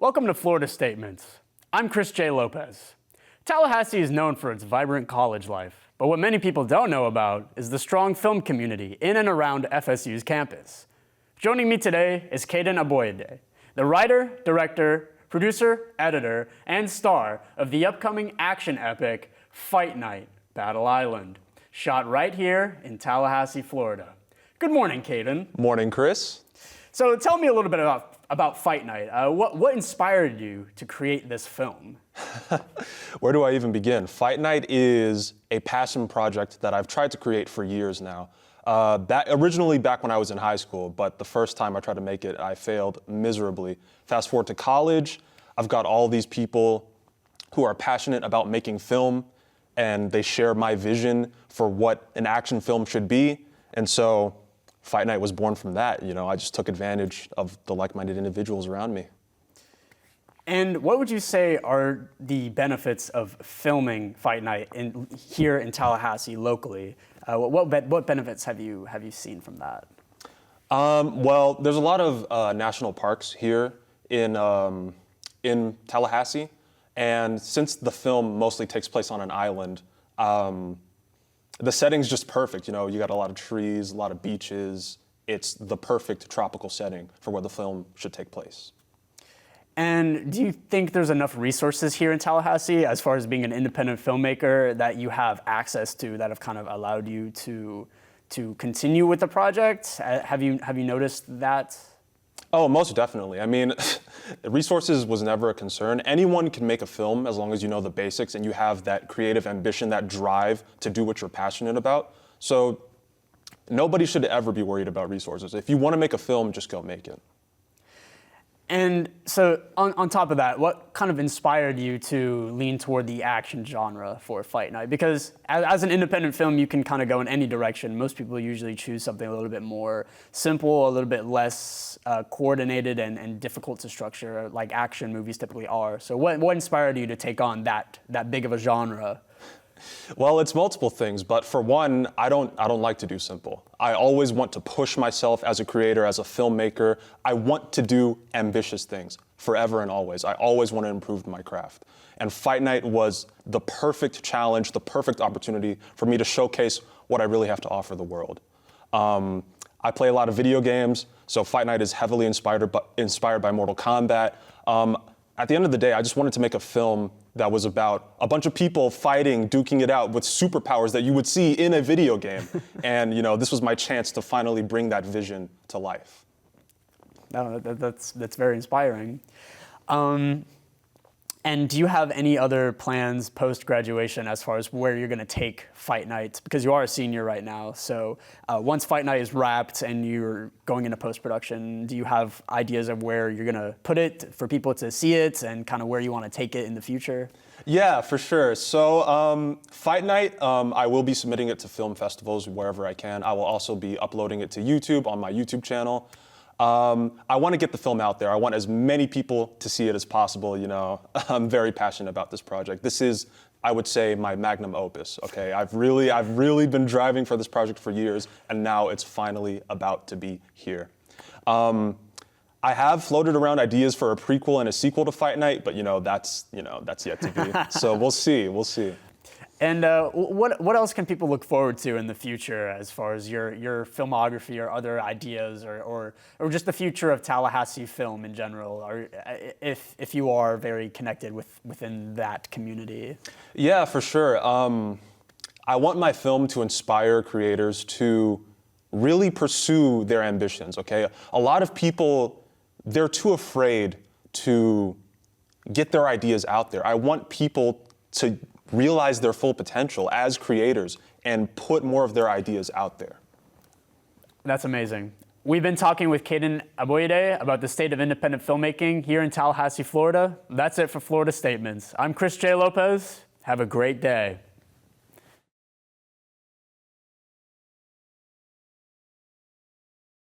Welcome to Florida Statements. I'm Chris J. Lopez. Tallahassee is known for its vibrant college life, but what many people don't know about is the strong film community in and around FSU's campus. Joining me today is Kaeden Aboyade, the writer, director, producer, editor, and star of the upcoming action epic Fight Night, Battle Island, shot right here in Tallahassee, Florida. Good morning, Kaeden. Morning, Chris. So tell me a little bit about Fight Night. What inspired you to create this film? Where do I even begin? Fight Night is a passion project that I've tried to create for years now. Originally back when I was in high school, but the first time I tried to make it, I failed miserably. Fast forward to college, I've got all these people who are passionate about making film, and they share my vision for what an action film should be. And so Fight Night was born from that. You know, I just took advantage of the like-minded individuals around me. And what would you say are the benefits of filming Fight Night here in Tallahassee locally? What benefits have you seen from that? Well, there's a lot of national parks here in Tallahassee, and since the film mostly takes place on an island, the setting's just perfect. You know, you got a lot of trees, a lot of beaches. It's the perfect tropical setting for where the film should take place. And do you think there's enough resources here in Tallahassee, as far as being an independent filmmaker, that you have access to that have kind of allowed you to continue with the project? Have you noticed that? Oh, most definitely. I mean, resources was never a concern. Anyone can make a film as long as you know the basics and you have that creative ambition, that drive to do what you're passionate about. So nobody should ever be worried about resources. If you want to make a film, just go make it. And so on top of that, what kind of inspired you to lean toward the action genre for Fight Night? Because as an independent film, you can kind of go in any direction. Most people usually choose something a little bit more simple, a little bit less coordinated and difficult to structure, like action movies typically are. So what inspired you to take on that big of a genre? Well, it's multiple things, but for one, I don't like to do simple. I always want to push myself as a creator, as a filmmaker. I want to do ambitious things forever and always. I always want to improve my craft. And Fight Night was the perfect challenge, the perfect opportunity for me to showcase what I really have to offer the world. I play a lot of video games, so Fight Night is heavily inspired by Mortal Kombat. At the end of the day, I just wanted to make a film that was about a bunch of people fighting, duking it out with superpowers that you would see in a video game. And you know, this was my chance to finally bring that vision to life. No, that's very inspiring. And do you have any other plans post-graduation as far as where you're going to take Fight Night? Because you are a senior right now, so once Fight Night is wrapped and you're going into post-production, do you have ideas of where you're going to put it for people to see it and kind of where you want to take it in the future? Yeah, for sure. So Fight Night, I will be submitting it to film festivals wherever I can. I will also be uploading it to YouTube on my YouTube channel. I want to get the film out there. I want as many people to see it as possible. You know, I'm very passionate about this project. This is, I would say, my magnum opus. Okay, I've really been driving for this project for years, and now it's finally about to be here. I have floated around ideas for a prequel and a sequel to Fight Night, but that's yet to be. So we'll see. And what else can people look forward to in the future as far as your filmography or other ideas or just the future of Tallahassee film in general, or if you are very connected within that community? Yeah, for sure. I want my film to inspire creators to really pursue their ambitions, okay? A lot of people, they're too afraid to get their ideas out there. I want people to realize their full potential as creators and put more of their ideas out there. That's amazing. We've been talking with Kaeden Aboyade about the state of independent filmmaking here in Tallahassee, Florida. That's it for Florida Statements. I'm Chris J. Lopez. Have a great day.